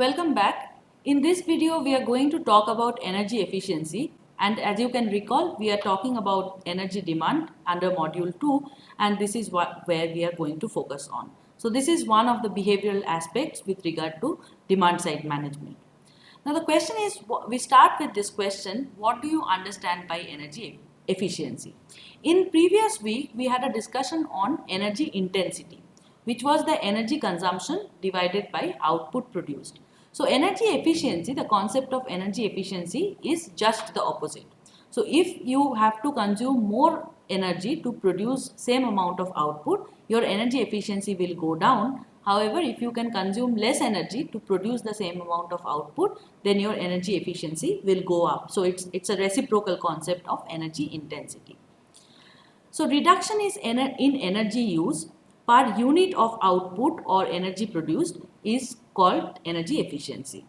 Welcome back. In this video, we are going to talk about energy efficiency, and as you can recall, we are talking about energy demand under module 2, and this is where we are going to focus on. So this is one of the behavioral aspects with regard to demand side management. Now the question is, we start with this question, what do you understand by energy efficiency? In previous week, we had a discussion on energy intensity, which was the energy consumption divided by output produced. So energy efficiency, the concept of energy efficiency is just the opposite. So if you have to consume more energy to produce same amount of output, your energy efficiency will go down. However, if you can consume less energy to produce the same amount of output, then your energy efficiency will go up. So it's a reciprocal concept of energy intensity. So reduction is in energy use per unit of output or energy produced is called energy efficiency.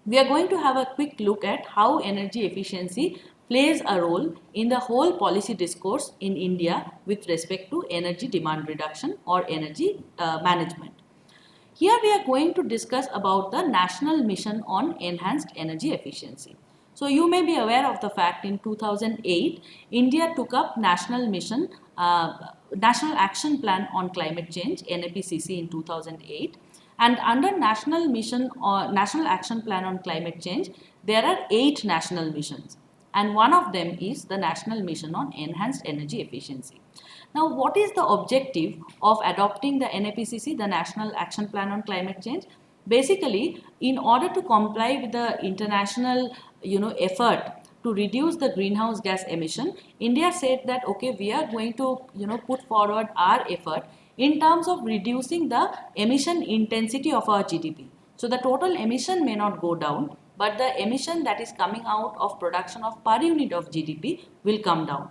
We are going to have a quick look at how energy efficiency plays a role in the whole policy discourse in India with respect to energy demand reduction or energy management. Here we are going to discuss about the National Mission on Enhanced Energy Efficiency. So you may be aware of the fact in 2008, India took up National Action Plan on Climate Change, NAPCC in 2008. And under National Action Plan on Climate Change, there are 8 national missions. And one of them is the National Mission on Enhanced Energy Efficiency. Now, what is the objective of adopting the NAPCC, the National Action Plan on Climate Change? Basically, in order to comply with the international, effort to reduce the greenhouse gas emission, India said that, okay, we are going to, put forward our effort in terms of reducing the emission intensity of our GDP. So the total emission may not go down, but the emission that is coming out of production of per unit of GDP will come down.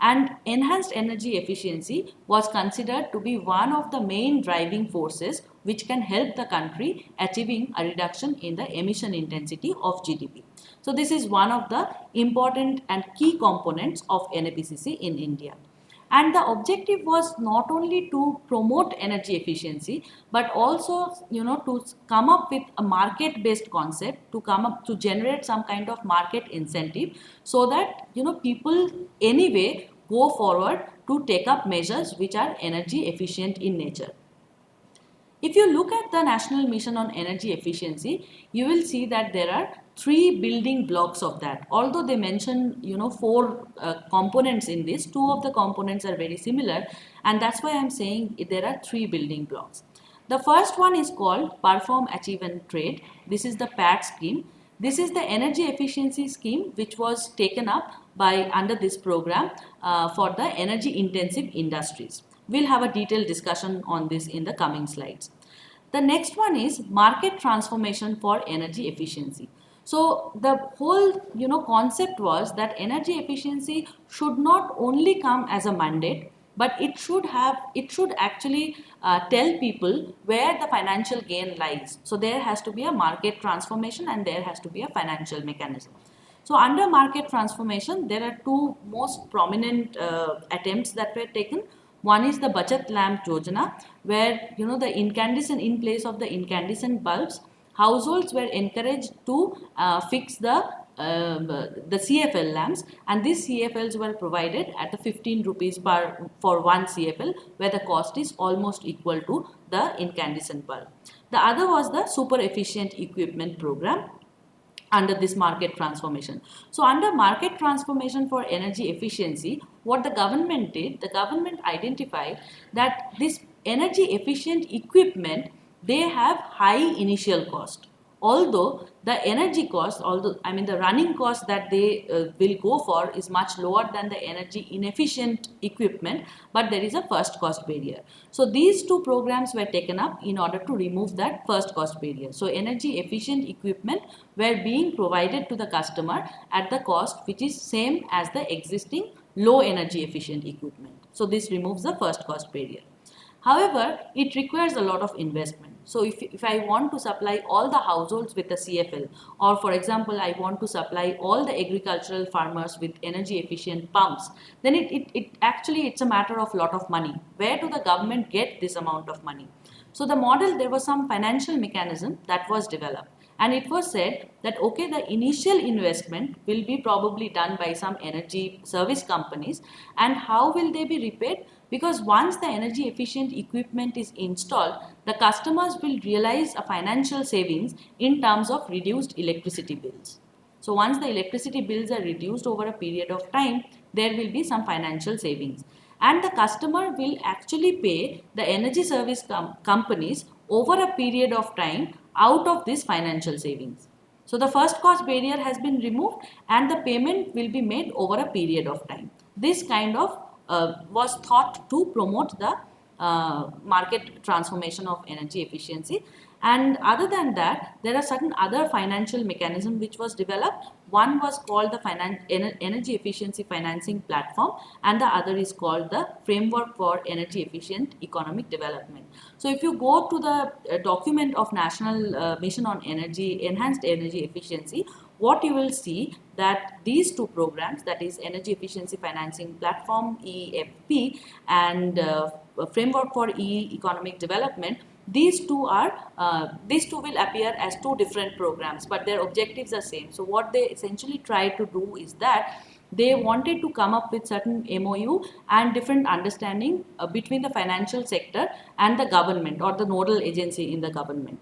And enhanced energy efficiency was considered to be one of the main driving forces which can help the country achieving a reduction in the emission intensity of GDP. So this is one of the important and key components of NAPCC in India. And the objective was not only to promote energy efficiency, but also, to come up with a market-based concept, to generate some kind of market incentive so that, people anyway go forward to take up measures which are energy efficient in nature. If you look at the National Mission on Energy Efficiency, you will see that there are 3 building blocks of that. Although they mention, 4 components in this, 2 of the components are very similar, and that's why I'm saying there are 3 building blocks. The first one is called Perform, Achieve and Trade. This is the PAT scheme. This is the energy efficiency scheme which was taken up by under this program for the energy intensive industries. We'll have a detailed discussion on this in the coming slides. The next one is market transformation for energy efficiency. So the whole concept was that energy efficiency should not only come as a mandate, but it should actually tell people where the financial gain lies. So there has to be a market transformation and there has to be a financial mechanism. So under market transformation, there are 2 most prominent attempts that were taken. One is the Bachat Lamp Yojana, where the incandescent, in place of the incandescent bulbs, households were encouraged to fix the CFL lamps, and these CFLs were provided at the 15 rupees for one CFL, where the cost is almost equal to the incandescent bulb. The other was the super efficient equipment program under this market transformation. So under market transformation for energy efficiency, what the government did, the government identified that this energy efficient equipment, they have high initial cost. Although the energy cost, the running cost that they will go for is much lower than the energy inefficient equipment, but there is a first cost barrier. So these 2 programs were taken up in order to remove that first cost barrier. So energy efficient equipment were being provided to the customer at the cost which is same as the existing low energy efficient equipment. So this removes the first cost barrier. However, it requires a lot of investment. So if I want to supply all the households with a CFL, or for example, I want to supply all the agricultural farmers with energy efficient pumps, then it's a matter of lot of money. Where do the government get this amount of money? So the model, there was some financial mechanism that was developed, and it was said that okay, the initial investment will be probably done by some energy service companies, and how will they be repaid? Because once the energy efficient equipment is installed, the customers will realize a financial savings in terms of reduced electricity bills. So once the electricity bills are reduced over a period of time, there will be some financial savings. And the customer will actually pay the energy service companies over a period of time out of this financial savings. So the first cost barrier has been removed and the payment will be made over a period of time. This kind of was thought to promote the market transformation of energy efficiency. And other than that, there are certain other financial mechanism which was developed. One was called the energy efficiency financing platform, and the other is called the framework for energy efficient economic development. So if you go to the document of National Mission on Energy, Enhanced Energy Efficiency, what you will see that these two programs, that is Energy Efficiency Financing Platform, EEFP, and Framework for Economic Development, these two will appear as two different programs, but their objectives are same. So what they essentially try to do is that they wanted to come up with certain MOU and different understanding between the financial sector and the government or the nodal agency in the government.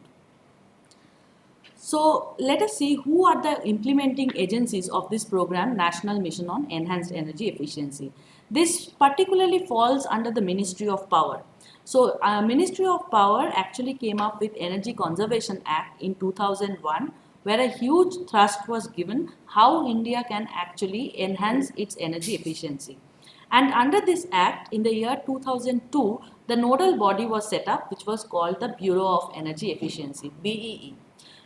So let us see who are the implementing agencies of this program, National Mission on Enhanced Energy Efficiency. This particularly falls under the Ministry of Power. So Ministry of Power actually came up with Energy Conservation Act in 2001, where a huge thrust was given how India can actually enhance its energy efficiency. And under this act, in the year 2002, the nodal body was set up, which was called the Bureau of Energy Efficiency, BEE.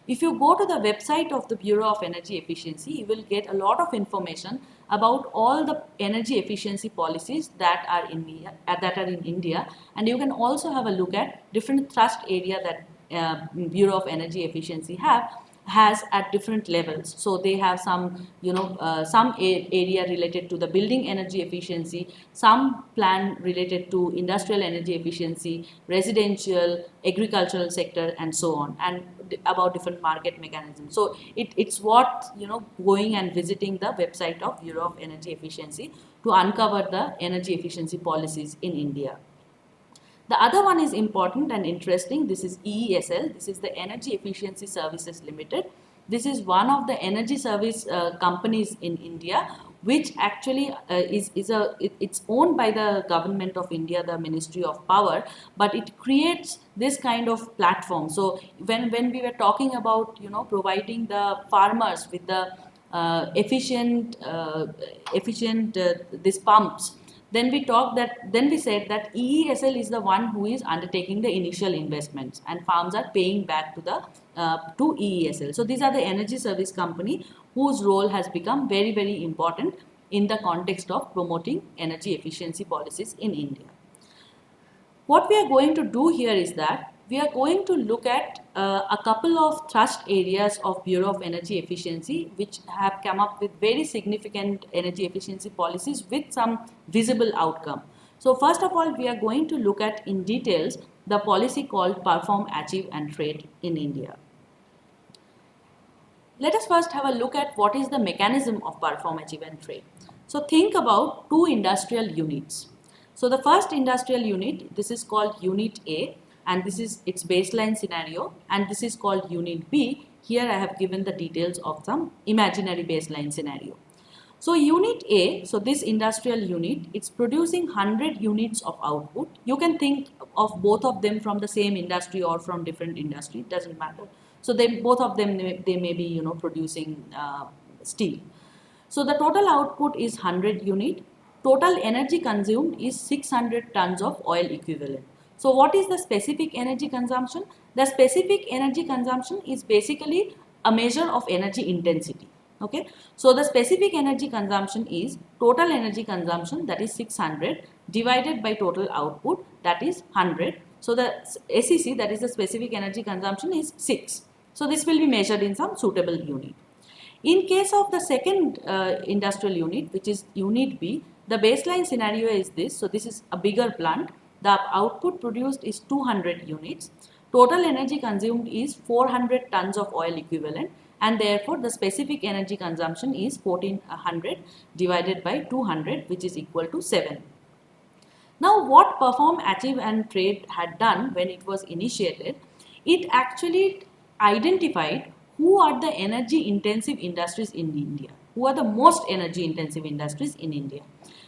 If you go to the website of the Bureau of Energy Efficiency, you will get a lot of information about all the energy efficiency policies that are in India, and you can also have a look at different thrust area that Bureau of Energy Efficiency has at different levels. So they have some, some area related to the building energy efficiency, some plan related to industrial energy efficiency, residential, agricultural sector, and so on, and about different market mechanisms. So it's what, going and visiting the website of Bureau of Energy Efficiency to uncover the energy efficiency policies in India. The other one is important and interesting. This is EESL. This is the Energy Efficiency Services Limited. This is one of the energy service companies in India, which actually it's owned by the government of India, the Ministry of Power, but it creates this kind of platform. So when we were talking about, providing the farmers with the efficient these pumps, then we said that EESL is the one who is undertaking the initial investments, and farms are paying back to EESL. So these are the energy service company whose role has become very, very important in the context of promoting energy efficiency policies in India. What we are going to do here is that we are going to look at a couple of thrust areas of Bureau of Energy Efficiency, which have come up with very significant energy efficiency policies with some visible outcome. So first of all, we are going to look at in details the policy called Perform, Achieve and Trade in India. Let us first have a look at what is the mechanism of Perform, Achieve and Trade. So think about two industrial units. So the first industrial unit, this is called Unit A, and this is its baseline scenario, and this is called Unit B. Here I have given the details of some imaginary baseline scenario. So Unit A, so this industrial unit, it's producing 100 units of output. You can think of both of them from the same industry or from different industry, it doesn't matter. So both of them, they may be, producing steel. So the total output is 100 unit. Total energy consumed is 600 tons of oil equivalent. So what is the specific energy consumption? The specific energy consumption is basically a measure of energy intensity. Okay. So the specific energy consumption is total energy consumption, that is 600, divided by total output, that is 100. So the SEC, that is the specific energy consumption, is 6. So this will be measured in some suitable unit. In case of the second industrial unit, which is Unit B, the baseline scenario is this. So this is a bigger plant. the output produced is 200 units, total energy consumed is 400 tons of oil equivalent, and therefore the specific energy consumption is 1400 divided by 200, which is equal to 7. Now, what Perform, Achieve and Trade had done when it was initiated, it actually identified who are the energy intensive industries in India, who are the most energy intensive industries in India.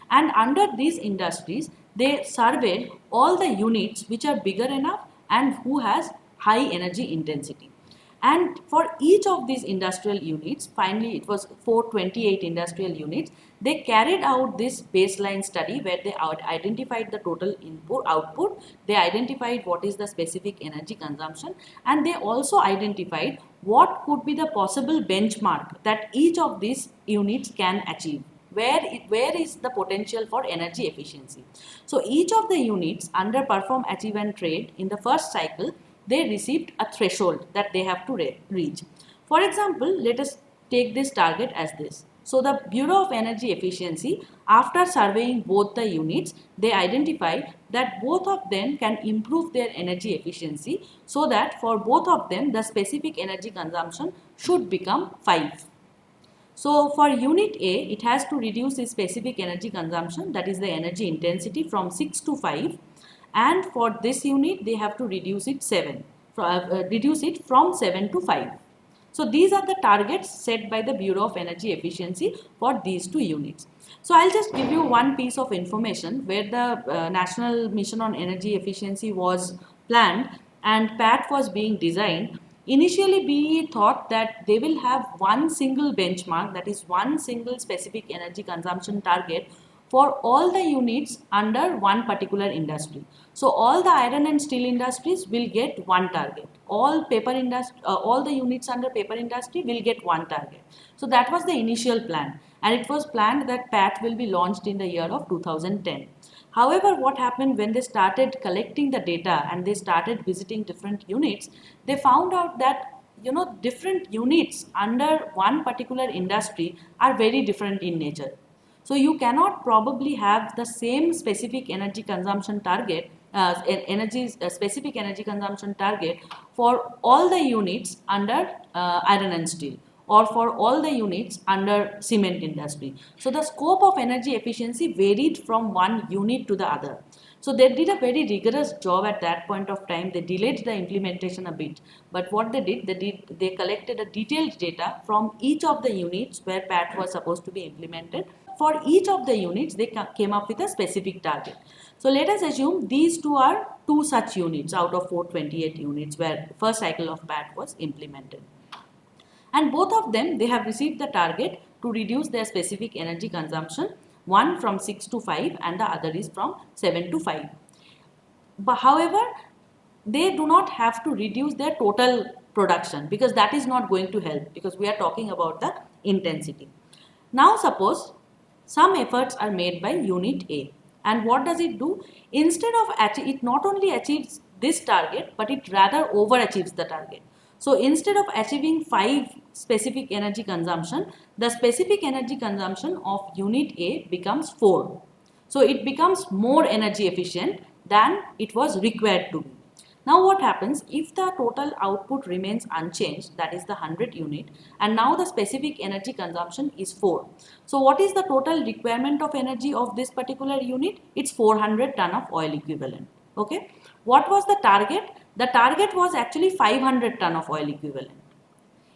And under these industries, they surveyed all the units which are bigger enough and who has high energy intensity. And for each of these industrial units, finally it was 428 industrial units, they carried out this baseline study where they identified the total output, they identified what is the specific energy consumption, and they also identified what could be the possible benchmark that each of these units can achieve. Where is the potential for energy efficiency. So each of the units under Perform, Achieve and Trade in the first cycle, they received a threshold that they have to reach. For example, let us take this target as this. So the Bureau of Energy Efficiency, after surveying both the units, they identified that both of them can improve their energy efficiency, so that for both of them the specific energy consumption should become 5. So for unit A, it has to reduce its specific energy consumption, that is the energy intensity, from 6 to 5. And for this unit, they have to reduce it from 7 to 5. So these are the targets set by the Bureau of Energy Efficiency for these two units. So I'll just give you one piece of information where the National Mission on Energy Efficiency was planned and PAT was being designed. Initially, BE thought that they will have one single benchmark, that is one single specific energy consumption target for all the units under one particular industry. So all the iron and steel industries will get one target. All the units under paper industry will get one target. So that was the initial plan, and it was planned that PAT will be launched in the year of 2010. However, what happened when they started collecting the data and they started visiting different units, they found out that different units under one particular industry are very different in nature. So you cannot probably have the same specific energy consumption target, specific energy consumption target for all the units under iron and steel, or for all the units under cement industry. So the scope of energy efficiency varied from one unit to the other. So they did a very rigorous job at that point of time. They delayed the implementation a bit, but what they collected a detailed data from each of the units where PAT was supposed to be implemented. For each of the units, they came up with a specific target. So let us assume these two are two such units out of 428 units where first cycle of PAT was implemented. And both of them, they have received the target to reduce their specific energy consumption, one from 6 to 5 and the other is from 7 to 5. But however, they do not have to reduce their total production, because that is not going to help, because we are talking about the intensity. Now suppose some efforts are made by unit A, and what does it do? Instead of it not only achieves this target, but it rather overachieves the target. So instead of achieving 5 specific energy consumption, the specific energy consumption of unit A becomes 4. So it becomes more energy efficient than it was required to be. Now what happens if the total output remains unchanged, that is the 100 unit, and now the specific energy consumption is 4. So what is the total requirement of energy of this particular unit? It's 400 ton of oil equivalent. Okay. What was the target? The target was actually 500 ton of oil equivalent.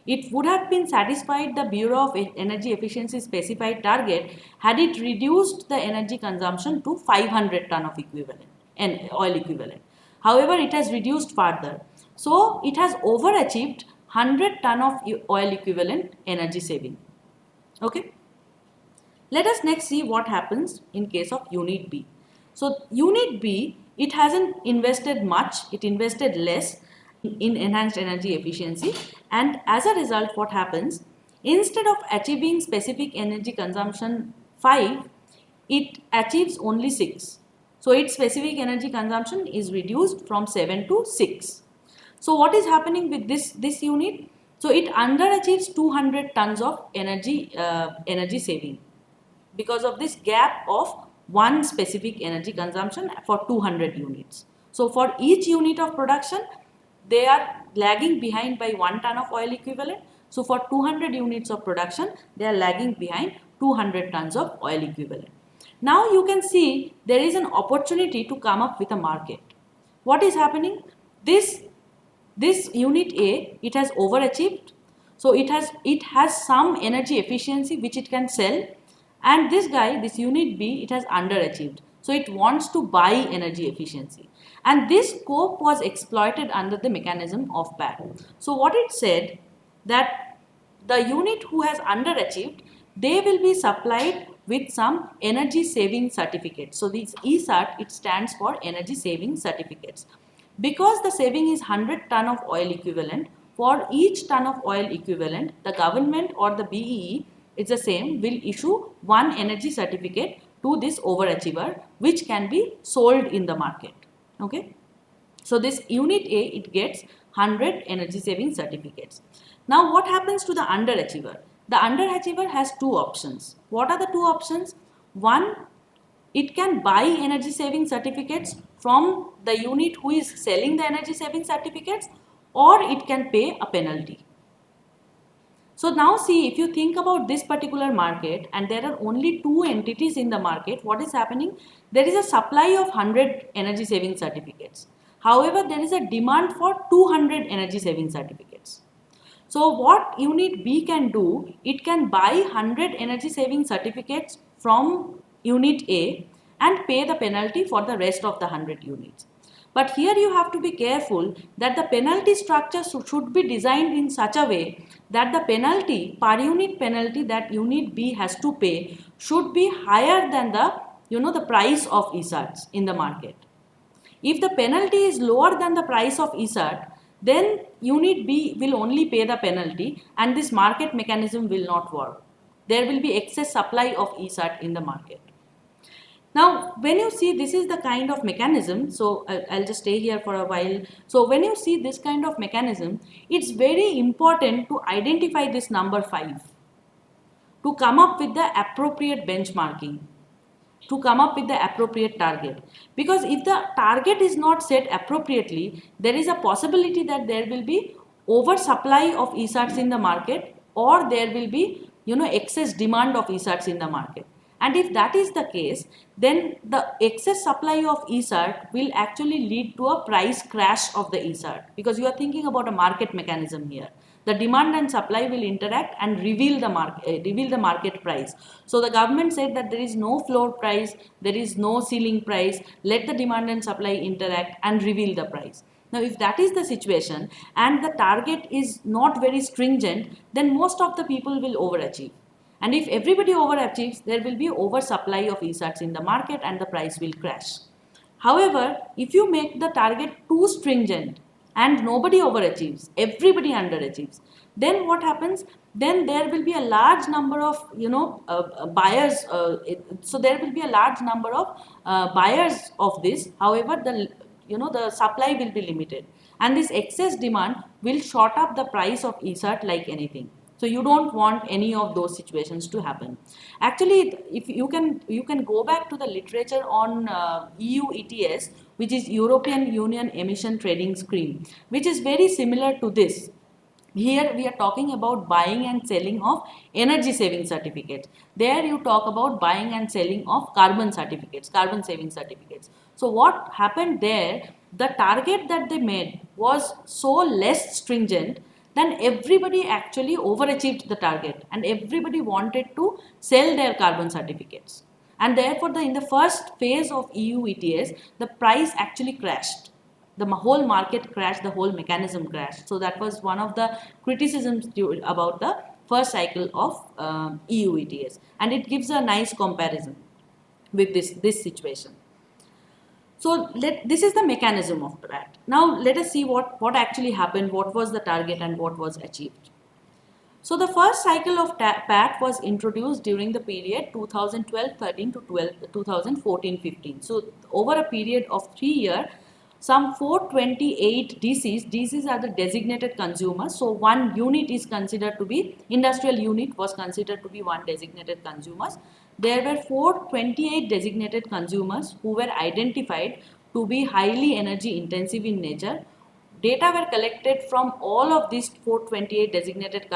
It would have been satisfied the Bureau of Energy Efficiency specified target had it reduced the energy consumption to 500 ton of equivalent and oil equivalent. However, it has reduced further. So it has overachieved 100 ton of oil equivalent energy saving. Okay. Let us next see what happens in case of unit B. So unit B, it hasn't invested much, it invested less in enhanced energy efficiency, and as a result what happens, instead of achieving specific energy consumption 5, it achieves only 6. So its specific energy consumption is reduced from 7 to 6. So what is happening with this unit? So it underachieves 200 tons of energy saving because of this gap of one specific energy consumption for 200 units. So for each unit of production, they are lagging behind by 1 ton of oil equivalent. So for 200 units of production, they are lagging behind 200 tons of oil equivalent. Now you can see there is an opportunity to come up with a market. What is happening? This unit A, it has overachieved. So it has some energy efficiency which it can sell, and this guy, this unit B, it has underachieved. So it wants to buy energy efficiency, and this scope was exploited under the mechanism of PAT. So what it said, that the unit who has underachieved, they will be supplied with some energy saving certificates. So this ESAT, it stands for energy saving certificates. Because the saving is 100 ton of oil equivalent, for each ton of oil equivalent, the government or the BEE, it's the same, will issue one energy certificate to this overachiever, which can be sold in the market. Okay. So this unit A, it gets 100 energy saving certificates. Now what happens to the underachiever? The underachiever has two options. What are the two options? One, it can buy energy saving certificates from the unit who is selling the energy saving certificates, or it can pay a penalty. So now see, if you think about this particular market and there are only two entities in the market, what is happening? There is a supply of 100 energy saving certificates. However, there is a demand for 200 energy saving certificates. So what unit B can do, it can buy 100 energy saving certificates from unit A and pay the penalty for the rest of the 100 units. But here you have to be careful that the penalty structure should be designed in such a way that the penalty, per unit penalty that unit B has to pay, should be higher than the price of ESATs in the market. If the penalty is lower than the price of ESAT, then unit B will only pay the penalty and this market mechanism will not work. There will be excess supply of ESAT in the market. Now, when you see this is the kind of mechanism, so I'll just stay here for a while. So when you see this kind of mechanism, it's very important to identify this number 5, to come up with the appropriate benchmarking, to come up with the appropriate target. Because if the target is not set appropriately, there is a possibility that there will be oversupply of ESATs in the market, or there will be excess demand of ESATs in the market. And if that is the case, then the excess supply of ESAT will actually lead to a price crash of the ESAT, because you are thinking about a market mechanism here. The demand and supply will interact and reveal the market price. So the government said that there is no floor price, there is no ceiling price. Let the demand and supply interact and reveal the price. Now, if that is the situation and the target is not very stringent, then most of the people will overachieve. And if everybody overachieves, there will be oversupply of ESATs in the market and the price will crash. However, if you make the target too stringent and nobody overachieves, everybody underachieves, then what happens? Then there will be a large number of buyers. So there will be a large number of buyers of this. However, the supply will be limited, and this excess demand will short up the price of ESAT like anything. So you don't want any of those situations to happen. Actually, if you can go back to the literature on EU ETS, which is European Union Emission Trading Scheme, which is very similar to this. Here we are talking about buying and selling of energy saving certificates. There you talk about buying and selling of carbon certificates, carbon saving certificates. So what happened there, the target that they made was so less stringent, then everybody actually overachieved the target and everybody wanted to sell their carbon certificates. And therefore, in the first phase of EU ETS, the price actually crashed. The whole market crashed, the whole mechanism crashed. So that was one of the criticisms about the first cycle of EU ETS. And it gives a nice comparison with this situation. So this is the mechanism of PAT. Now let us see what actually happened, what was the target and what was achieved. So the first cycle of PAT was introduced during the period 2012-13 to 2014-15. So over a period of 3 years, some 428 DCs are the designated consumers. So one unit is considered to be, industrial unit was considered to be one designated consumers. There were 428 designated consumers who were identified to be highly energy intensive in nature. Data were collected from all of these 428 designated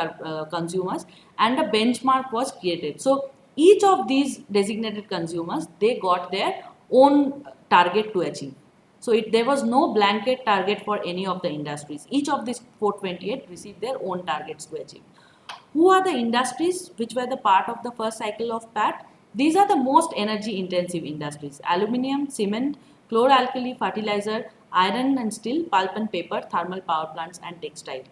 consumers, and a benchmark was created. So each of these designated consumers, they got their own target to achieve. So there was no blanket target for any of the industries. Each of these 428 received their own targets to achieve. Who are the industries which were the part of the first cycle of PAT? These are the most energy intensive industries: aluminium, cement, chloralkali, fertilizer, iron and steel, pulp and paper, thermal power plants and textile.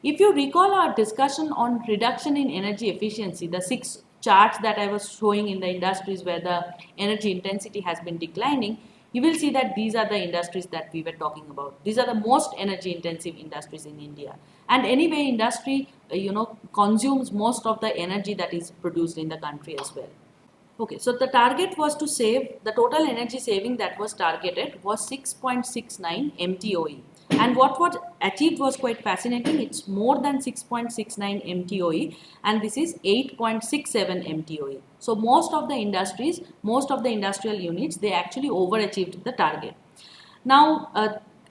If you recall our discussion on reduction in energy efficiency, the 6 charts that I was showing in the industries where the energy intensity has been declining, you will see that these are the industries that we were talking about. These are the most energy intensive industries in India. And anyway, industry, consumes most of the energy that is produced in the country as well. Okay, so the target was to save, the total energy saving that was targeted was 6.69 MTOE. And what was achieved was quite fascinating. It's more than 6.69 MTOE, and this is 8.67 MTOE. So most of the industries, most of the industrial units, they actually overachieved the target. Now,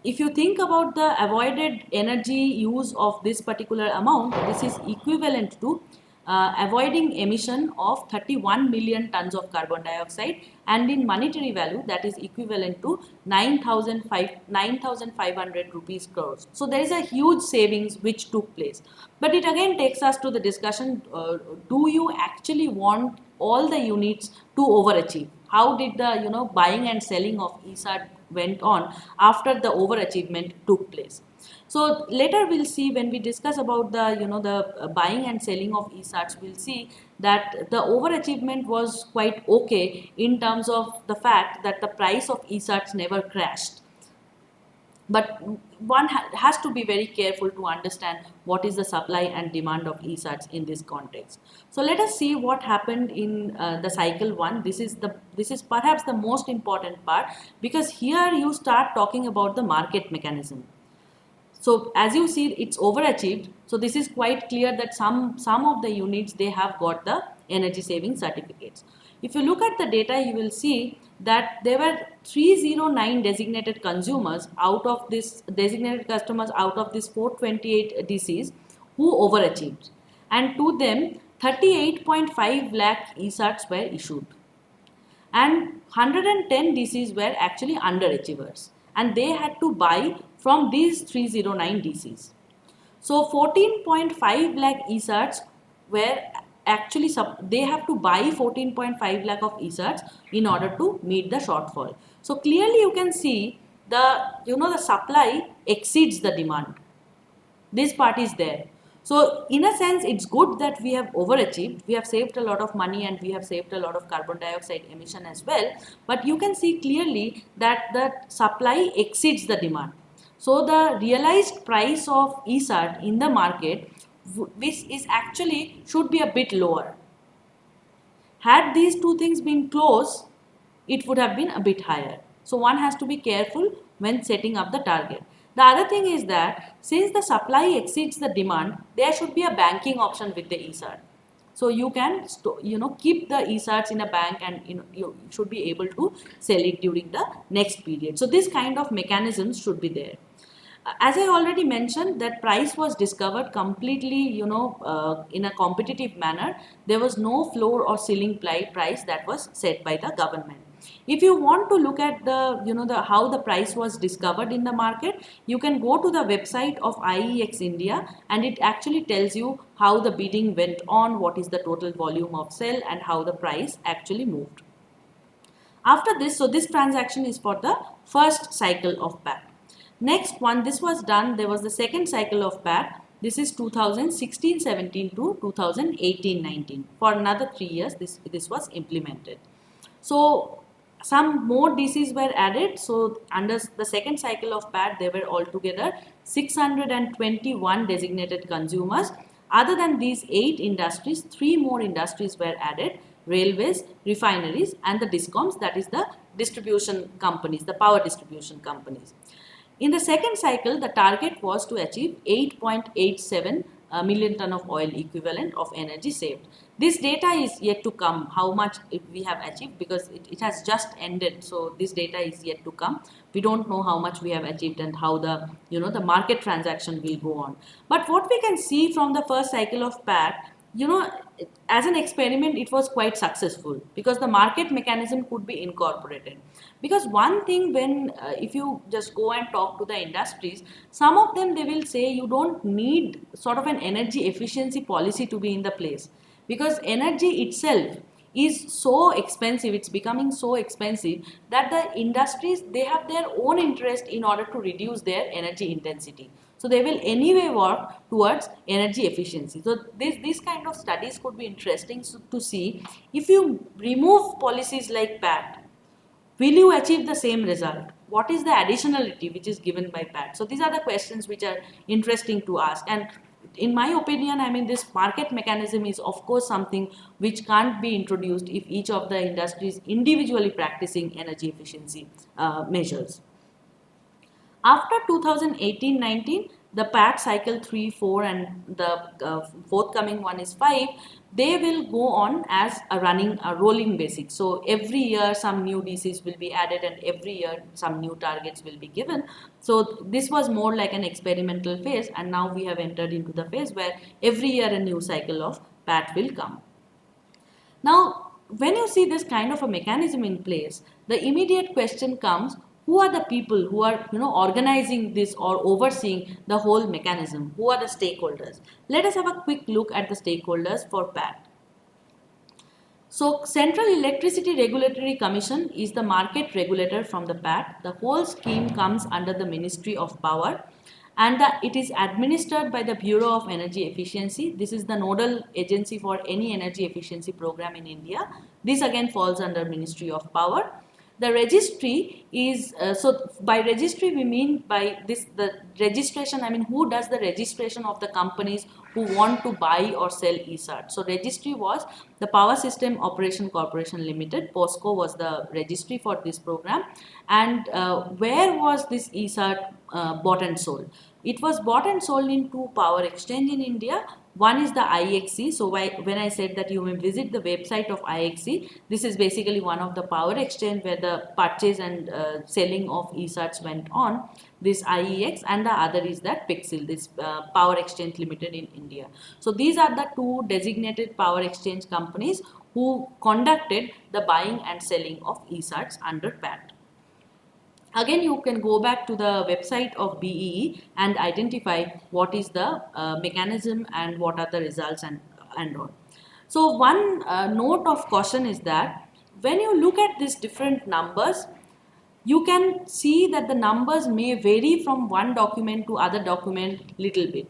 if you think about the avoided energy use of this particular amount, this is equivalent to avoiding emission of 31 million tons of carbon dioxide, and in monetary value that is equivalent to 9,500 rupees crores. So there is a huge savings which took place. But it again takes us to the discussion, do you actually want all the units to overachieve? How did the buying and selling of ESAT went on after the overachievement took place? So later we'll see, when we discuss about the buying and selling of ESATs, we'll see that the overachievement was quite okay in terms of the fact that the price of ESATs never crashed. But one has to be very careful to understand what is the supply and demand of ESATs in this context. So let us see what happened in the cycle 1. This is perhaps the most important part, because here you start talking about the market mechanism. So as you see, it's overachieved. So this is quite clear that some of the units, they have got the energy saving certificates. If you look at the data, you will see that there were 309 designated consumers out of this, designated customers out of this 428 DCs who overachieved, and to them 38.5 lakh ESATs were issued, and 110 DCs were actually underachievers, and they had to buy from these 309 DCs. So 14.5 lakh ESATs were actually, they have to buy 14.5 lakh of ESATs in order to meet the shortfall. So clearly you can see the supply exceeds the demand. This part is there. So in a sense, it's good that we have overachieved. We have saved a lot of money and we have saved a lot of carbon dioxide emission as well. But you can see clearly that the supply exceeds the demand. So the realized price of ESAT in the market, which is actually should be a bit lower. Had these two things been close, it would have been a bit higher. So one has to be careful when setting up the target. The other thing is that since the supply exceeds the demand, there should be a banking option with the ESAT. So you can keep the ESATs in a bank, and you should be able to sell it during the next period. So this kind of mechanisms should be there. As I already mentioned, that price was discovered completely, in a competitive manner. There was no floor or ceiling price that was set by the government. If you want to look at how the price was discovered in the market, you can go to the website of IEX India, and it actually tells you how the bidding went on, what is the total volume of sale, and how the price actually moved. After this, so this transaction is for the first cycle of PAT. Next one, this was done, there was the second cycle of PAT. This is 2016-17 to 2018-19. For another 3 years, this was implemented. So some more DCs were added. So under the second cycle of PAT, there were altogether 621 designated consumers. Other than these 8 industries, 3 more industries were added: railways, refineries, and the DISCOMs, that is the distribution companies, the power distribution companies. In the second cycle, the target was to achieve 8.87 million ton of oil equivalent of energy saved. This data is yet to come, how much we have achieved, because it has just ended. So this data is yet to come. We don't know how much we have achieved and how the, the market transaction will go on. But what we can see from the first cycle of PAT, as an experiment, it was quite successful because the market mechanism could be incorporated. Because one thing, when if you just go and talk to the industries, some of them, they will say you don't need sort of an energy efficiency policy to be in the place, because energy itself is so expensive, it's becoming so expensive that the industries, they have their own interest in order to reduce their energy intensity. So they will anyway work towards energy efficiency. So this kind of studies could be interesting to see. If you remove policies like PAT, will you achieve the same result? What is the additionality which is given by PAT? So these are the questions which are interesting to ask. And in my opinion, I mean, this market mechanism is of course something which can't be introduced if each of the industries individually practicing energy efficiency measures. After 2018-19, the PAT cycle 3, 4 and the forthcoming one is 5, they will go on as a rolling basis. So every year some new DCs will be added and every year some new targets will be given. So this was more like an experimental phase, and now we have entered into the phase where every year a new cycle of PAT will come. Now, when you see this kind of a mechanism in place, the immediate question comes, who are the people who are organizing this or overseeing the whole mechanism? Who are the stakeholders? Let us have a quick look at the stakeholders for PAT. So Central Electricity Regulatory Commission is the market regulator from the PAT. The whole scheme comes under the Ministry of Power, and it is administered by the Bureau of Energy Efficiency. This is the nodal agency for any energy efficiency program in India. This again falls under Ministry of Power. The registry is, so by registry we mean by this, the registration, I mean who does the registration of the companies who want to buy or sell ESAT. So registry was the Power System Operation Corporation Limited, POSCO was the registry for this program. And where was this ESAT bought and sold? It was bought and sold in 2 power exchange in India. One is the IXC. So when I said that you may visit the website of IXC, this is basically one of the power exchange where the purchase and selling of ESATs went on, this IEX, and the other is that PIXIL, this power exchange limited in India. So these are the 2 designated power exchange companies who conducted the buying and selling of ESATs under PAT. Again, you can go back to the website of BEE and identify what is the mechanism and what are the results and all. So one note of caution is that when you look at these different numbers, you can see that the numbers may vary from one document to other document little bit.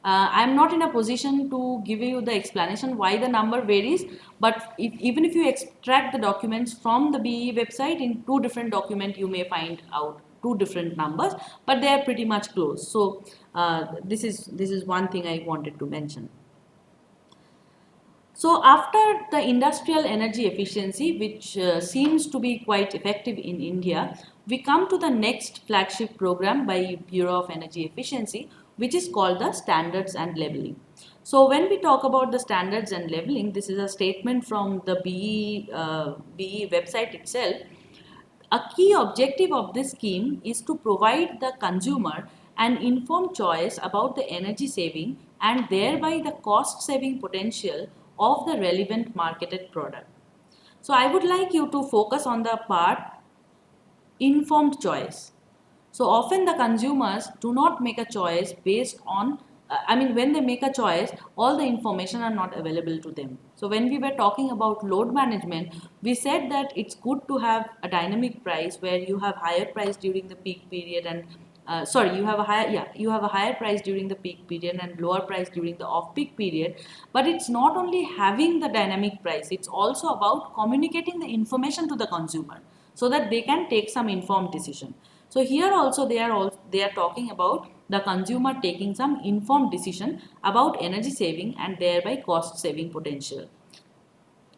I am not in a position to give you the explanation why the number varies, but even if you extract the documents from the BE website, in 2 different documents you may find out 2 different numbers, but they are pretty much close. So this is one thing I wanted to mention. So after the industrial energy efficiency, which seems to be quite effective in India, we come to the next flagship program by Bureau of Energy Efficiency, which is called the standards and leveling. So when we talk about the standards and leveling, this is a statement from the BE website itself. A key objective of this scheme is to provide the consumer an informed choice about the energy saving and thereby the cost saving potential of the relevant marketed product. So I would like you to focus on the part informed choice. So often the consumers do not make a choice based on, when they make a choice, all the information are not available to them. So when we were talking about load management, we said that it's good to have a dynamic price where you have higher price during the peak period and you have a higher price during the peak period and lower price during the off-peak period. But it's not only having the dynamic price, it's also about communicating the information to the consumer so that they can take some informed decision. So here also they are talking about the consumer taking some informed decision about energy saving and thereby cost saving potential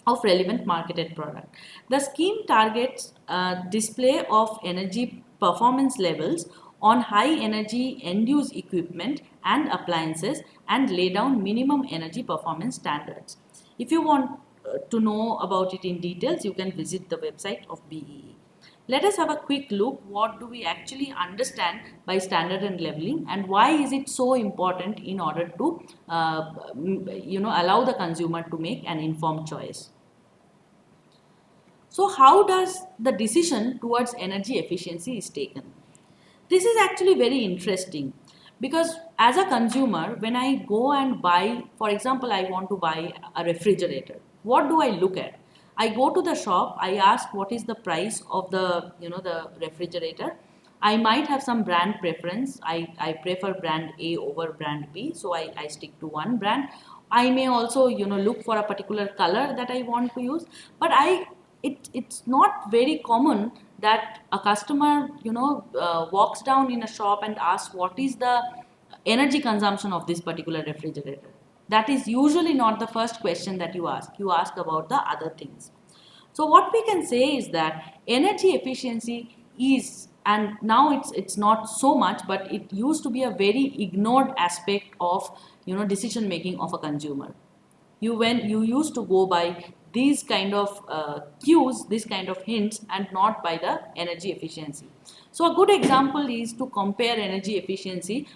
of relevant marketed product. The scheme targets display of energy performance levels on high energy end-use equipment and appliances and lay down minimum energy performance standards. If you want to know about it in details, you can visit the website of BEE. Let us have a quick look what do we actually understand by standard and leveling and why is it so important in order to allow the consumer to make an informed choice. So how does the decision towards energy efficiency is taken? This is actually very interesting because as a consumer, when I go and buy, for example, I want to buy a refrigerator, what do I look at? I go to the shop, I ask what is the price of the refrigerator. I might have some brand preference. I prefer brand A over brand B, so I stick to one brand. I may also look for a particular color that I want to use, but it's not very common that a customer walks down in a shop and asks what is the energy consumption of this particular refrigerator. That is usually not the first question that you ask. You ask about the other things. So what we can say is that energy efficiency is, and now it's not so much, but it used to be a very ignored aspect of decision making of a consumer. You used to go by these kind of cues, these kind of hints, and not by the energy efficiency. So a good example is to compare energy efficiency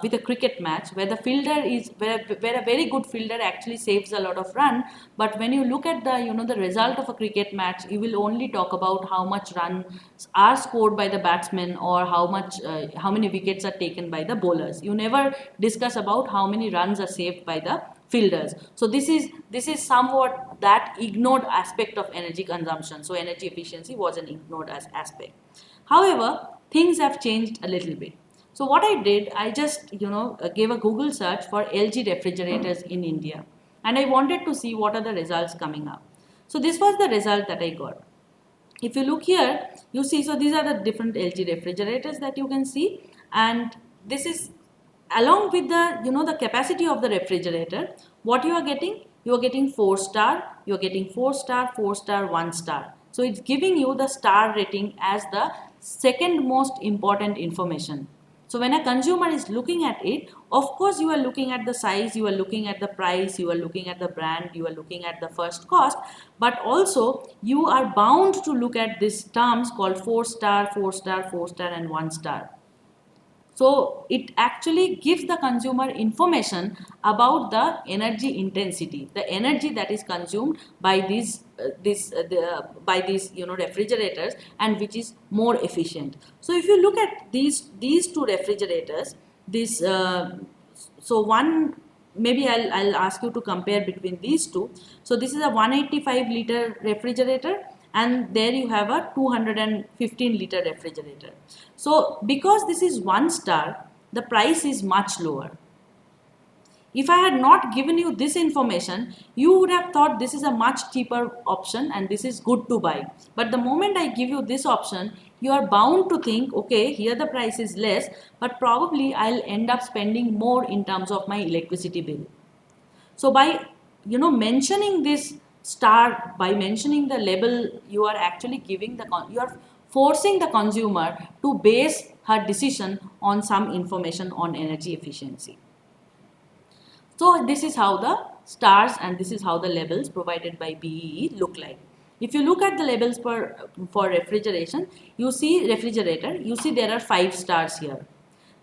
with a cricket match where the fielder is where a very good fielder actually saves a lot of run, but when you look at the result of a cricket match, you will only talk about how much runs are scored by the batsmen or how many wickets are taken by the bowlers. You never discuss about how many runs are saved by the fielders. So this is somewhat that ignored aspect of energy consumption. So energy efficiency was an ignored aspect. However, things have changed a little bit. So what I did, I just gave a Google search for LG refrigerators in India, and I wanted to see what are the results coming up. So this was the result that I got. If you look here, you see, so these are the different LG refrigerators that you can see, and this is along with the capacity of the refrigerator. What you are getting 4-star, you are getting 4-star, 4-star, 1-star. So it's giving you the star rating as the second most important information. So when a consumer is looking at it, of course you are looking at the size, you are looking at the price, you are looking at the brand, you are looking at the first cost, but also you are bound to look at these terms called 4-star, 4-star, 4-star and 1-star. So it actually gives the consumer information about the energy intensity, the energy that is consumed by these refrigerators, and which is more efficient. So if you look at these two refrigerators, so one, maybe I'll ask you to compare between these two. So this is a 185 liter refrigerator, and there you have a 215 liter refrigerator. So because this is 1-star, the price is much lower. If I had not given you this information, you would have thought this is a much cheaper option and this is good to buy. But the moment I give you this option, you are bound to think, okay, here the price is less, but probably I'll end up spending more in terms of my electricity bill. So by mentioning this star, by mentioning the label, you are actually you are forcing the consumer to base her decision on some information on energy efficiency. So this is how the stars and this is how the labels provided by BEE look like. If you look at the labels for refrigeration, you see refrigerator, you see there are 5 stars here.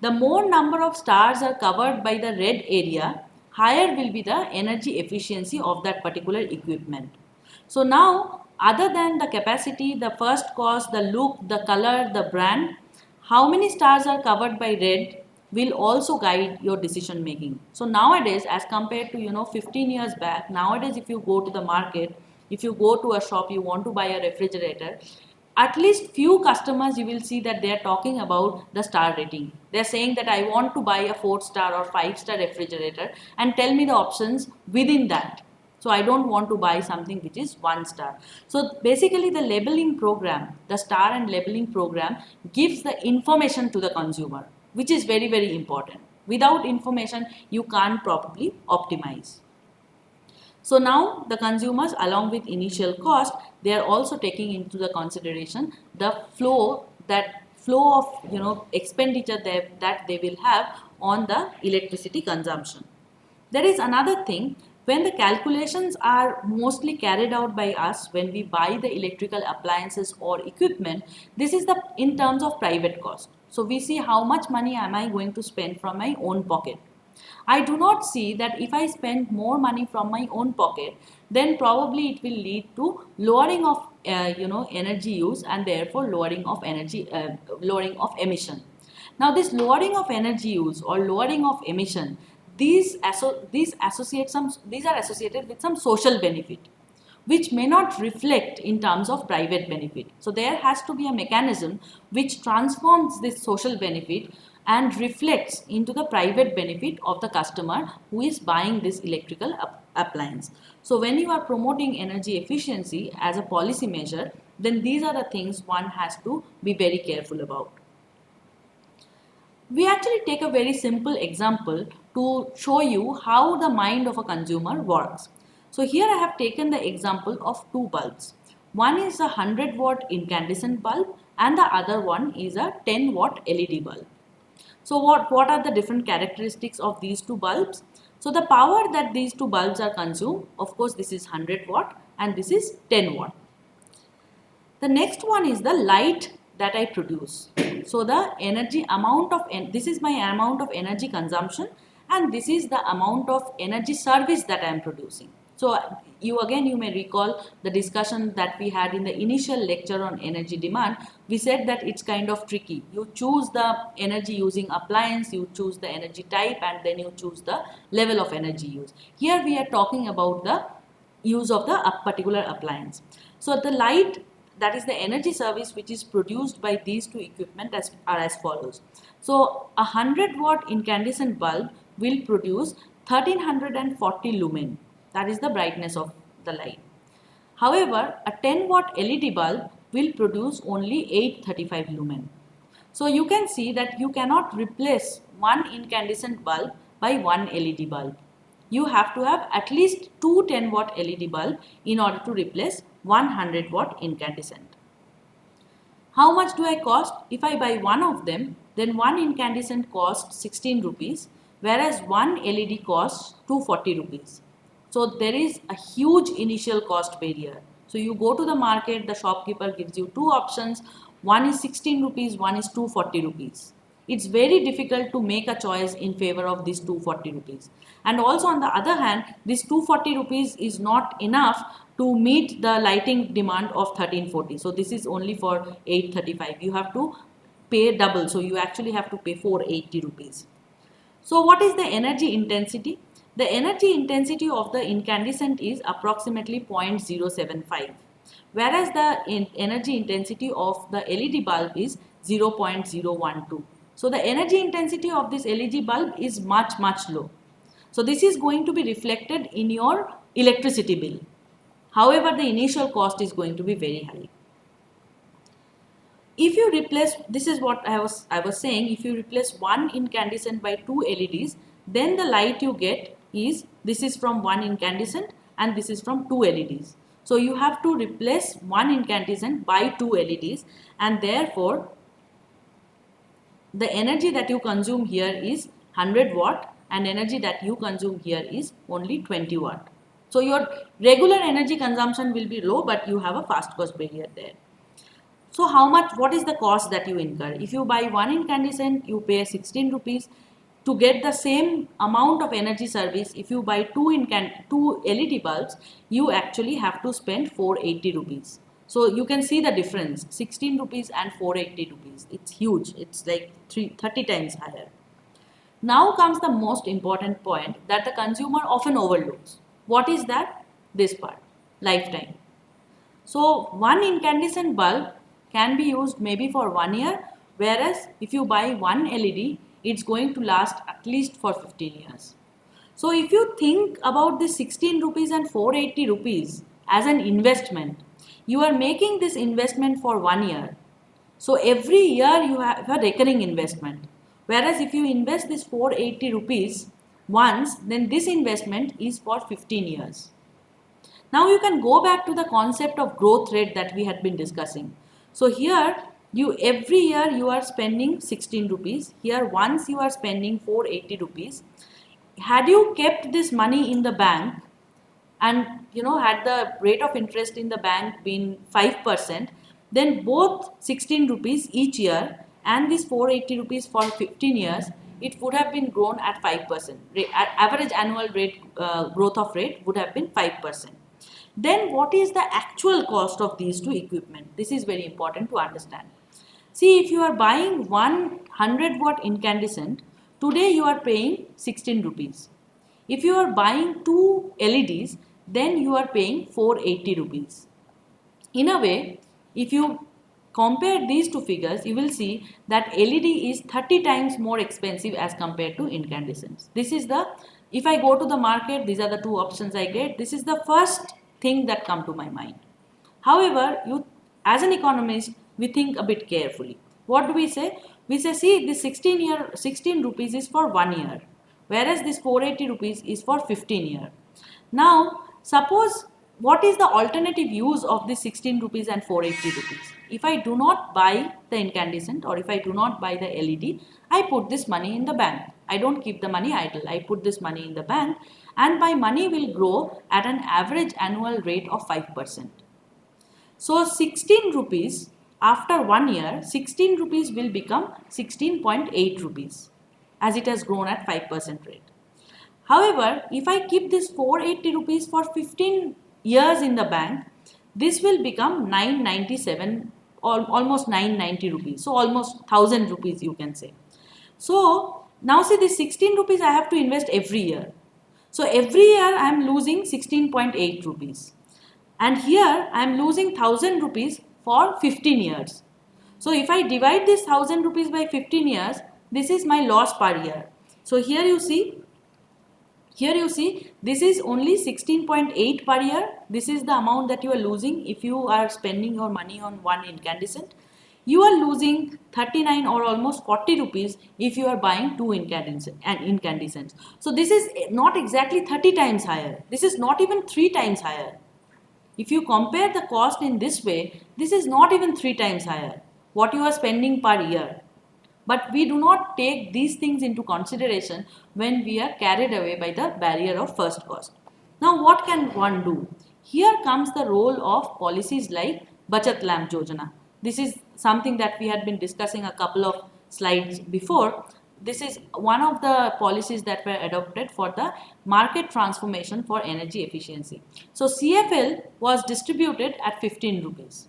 The more number of stars are covered by the red area, higher will be the energy efficiency of that particular equipment. So now, other than the capacity, the first cost, the look, the color, the brand, how many stars are covered by red will also guide your decision making. So nowadays, as compared to 15 years back, nowadays if you go to the market, if you go to a shop, you want to buy a refrigerator, at least few customers you will see that they are talking about the star rating. They are saying that I want to buy a 4-star or 5-star refrigerator and tell me the options within that. So I don't want to buy something which is 1-star. So basically the labeling program, the star and labeling program gives the information to the consumer, which is very, very important. Without information, you can't properly optimize. So now the consumers, along with initial cost, they are also taking into the consideration the flow flow of expenditure that they will have on the electricity consumption. There is another thing, when the calculations are mostly carried out by us when we buy the electrical appliances or equipment, this is the in terms of private cost. So we see how much money am I going to spend from my own pocket. I do not see that if I spend more money from my own pocket, then probably it will lead to lowering of energy use and therefore lowering of emission. Now this lowering of energy use or lowering of emission, these are associated with some social benefit, which may not reflect in terms of private benefit. So there has to be a mechanism which transforms this social benefit and reflects into the private benefit of the customer who is buying this electrical appliance. So when you are promoting energy efficiency as a policy measure, then these are the things one has to be very careful about. We actually take a very simple example to show you how the mind of a consumer works. So here I have taken the example of two bulbs. One is a 100 watt incandescent bulb and the other one is a 10 watt LED bulb. So what are the different characteristics of these two bulbs? So the power that these two bulbs are consumed, of course this is 100 watt and this is 10 watt. The next one is the light that I produce. So the energy amount of, this is my amount of energy consumption and this is the amount of energy service that I am producing. So you may recall the discussion that we had in the initial lecture on energy demand. We said that it's kind of tricky. You choose the energy using appliance, you choose the energy type and then you choose the level of energy use. Here we are talking about the use of the particular appliance. So the light, that is the energy service which is produced by these two equipment are as follows. So a 100 watt incandescent bulb will produce 1340 lumen. That is the brightness of the light. However, a 10 watt LED bulb will produce only 835 lumen. So you can see that you cannot replace one incandescent bulb by one LED bulb. You have to have at least two 10 watt LED bulb in order to replace 100 watt incandescent. How much do I cost? If I buy one of them, then one incandescent costs 16 rupees, whereas one LED costs 240 rupees. So there is a huge initial cost barrier. So you go to the market, the shopkeeper gives you two options. One is 16 rupees, one is 240 rupees. It's very difficult to make a choice in favor of this 240 rupees. And also on the other hand, this 240 rupees is not enough to meet the lighting demand of 1340. So this is only for 835. You have to pay double. So you actually have to pay 480 rupees. So what is the energy intensity? The energy intensity of the incandescent is approximately 0.075, whereas the energy intensity of the LED bulb is 0.012. So the energy intensity of this LED bulb is much low. So this is going to be reflected in your electricity bill. However, the initial cost is going to be very high. If you replace, this is what I was saying, if you replace one incandescent by two LEDs, then the light you get is, this is from one incandescent and this is from two LEDs. So you have to replace one incandescent by two LEDs and therefore the energy that you consume here is 100 watt and energy that you consume here is only 20 watt. So your regular energy consumption will be low, but you have a fast cost barrier there. So what is the cost that you incur? If you buy one incandescent, you pay 16 rupees. To get the same amount of energy service, if you buy two LED bulbs, you actually have to spend 480 rupees. So you can see the difference, 16 rupees and 480 rupees. It's huge. It's like 30 times higher. Now comes the most important point that the consumer often overlooks. What is that? This part, lifetime. So one incandescent bulb can be used maybe for 1 year, whereas if you buy one LED, it's going to last at least for 15 years. So if you think about this 16 rupees and 480 rupees as an investment, you are making this investment for 1 year. So every year you have a recurring investment. Whereas if you invest this 480 rupees once, then this investment is for 15 years. Now you can go back to the concept of growth rate that we had been discussing. So here You every year you are spending 16 rupees. Here once you are spending 480 rupees. Had you kept this money in the bank, and had the rate of interest in the bank been 5%, then both 16 rupees each year and this 480 rupees for 15 years, it would have been grown at 5%. Average annual rate growth of rate would have been 5%. Then what is the actual cost of these two equipment? This is very important to understand. See, if you are buying 100-watt incandescent, today you are paying 16 rupees. If you are buying two LEDs, then you are paying 480 rupees. In a way, if you compare these two figures, you will see that LED is 30 times more expensive as compared to incandescents. This is the, if I go to the market, these are the two options I get. This is the first thing that come to my mind. However, you, as an economist, we think a bit carefully. What do we say? We say, see, this 16 rupees is for 1 year, whereas this 480 rupees is for 15 year. Now, suppose what is the alternative use of this 16 rupees and 480 rupees? If I do not buy the incandescent or if I do not buy the LED, I put this money in the bank. I don't keep the money idle. I put this money in the bank and my money will grow at an average annual rate of 5%. So 16 rupees after 1 year, 16 rupees will become 16.8 rupees as it has grown at 5% rate. However, if I keep this 480 rupees for 15 years in the bank, this will become 997 or almost 990 rupees. So almost 1000 rupees you can say. So now see this 16 rupees I have to invest every year. So every year I am losing 16.8 rupees. And here I am losing 1000 rupees for 15 years. So if I divide this 1000 rupees by 15 years, this is my loss per year. So here you see this is only 16.8 per year. This is the amount that you are losing if you are spending your money on one incandescent. You are losing 39 or almost 40 rupees if you are buying two incandescents. So this is not exactly 30 times higher. This is not even 3 times higher. If you compare the cost in this way, this is not even 3 times higher what you are spending per year. But we do not take these things into consideration when we are carried away by the barrier of first cost. Now what can one do? Here comes the role of policies like Bachat Lamp Yojana. This is something that we had been discussing a couple of slides before. This is one of the policies that were adopted for the market transformation for energy efficiency. So CFL was distributed at 15 rupees.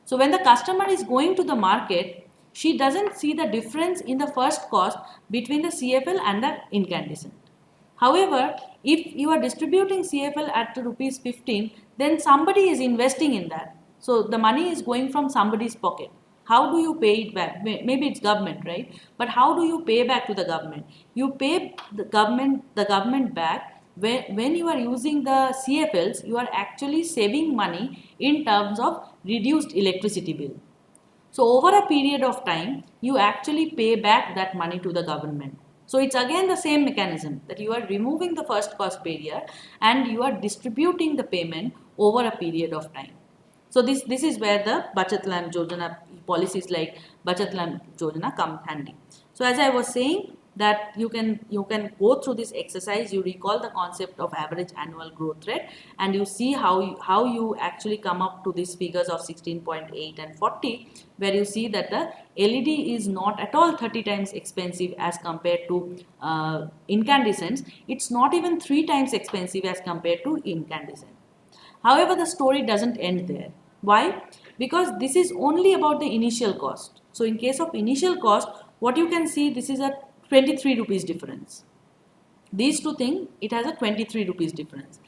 So when the customer is going to the market, she doesn't see the difference in the first cost between the CFL and the incandescent. However, if you are distributing CFL at rupees 15, then somebody is investing in that. So the money is going from somebody's pocket. How do you pay it back? Maybe it's government, right? But how do you pay back to the government? You pay the government back when you are using the CFLs, you are actually saving money in terms of reduced electricity bill. So over a period of time, you actually pay back that money to the government. So it's again the same mechanism that you are removing the first cost barrier and you are distributing the payment over a period of time. So this is where the Bachat Lamp Yojana policies like Bachat Lamp Yojana come handy. So as I was saying that you can go through this exercise, you recall the concept of average annual growth rate and you see how you actually come up to these figures of 16.8 and 40, where you see that the LED is not at all 30 times expensive as compared to incandescents. It's not even 3 times expensive as compared to incandescent. However, the story doesn't end there. Why? Because this is only about the initial cost. So in case of initial cost, what you can see, this is a 23 rupees difference. These two things, it has a 23 rupees difference.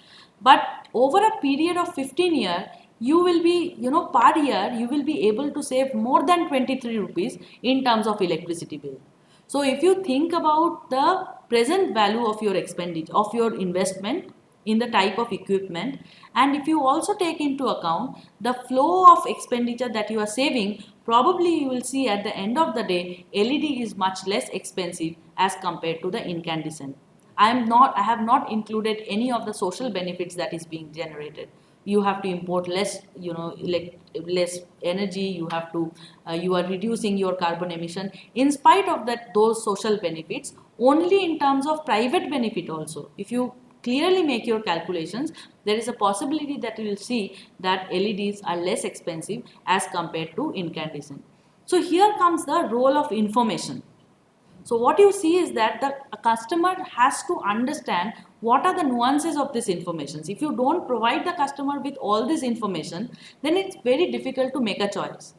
But over a period of 15 years, you will be, per year, you will be able to save more than 23 rupees in terms of electricity bill. So if you think about the present value of your expenditure, of your investment in the type of equipment, and if you also take into account the flow of expenditure that you are saving, probably you will see at the end of the day LED is much less expensive as compared to the incandescent. I have not included any of the social benefits that is being generated. you have to import less, less energy, you have to, you are reducing your carbon emission. In spite of that, those social benefits, only in terms of private benefit also, if you clearly make your calculations, there is a possibility that you will see that LEDs are less expensive as compared to incandescent. So here comes the role of information. So what you see is that the customer has to understand what are the nuances of this information. If you don't provide the customer with all this information, then it's very difficult to make a choice.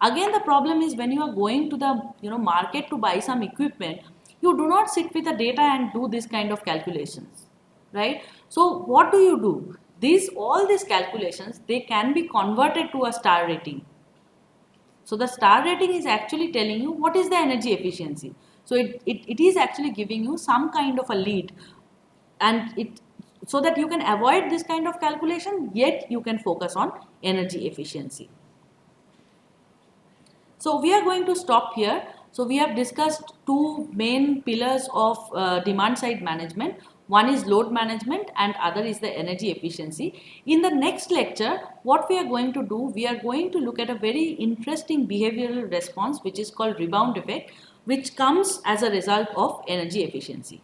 Again, the problem is when you are going to the market to buy some equipment, you do not sit with the data and do this kind of calculations, right? So what do? All these calculations, they can be converted to a star rating. So the star rating is actually telling you what is the energy efficiency. So it is actually giving you some kind of a lead, and it, so that you can avoid this kind of calculation, yet you can focus on energy efficiency. So we are going to stop here. So we have discussed two main pillars of demand side management. One is load management and other is the energy efficiency. In the next lecture, what we are going to do, we are going to look at a very interesting behavioral response which is called rebound effect, which comes as a result of energy efficiency.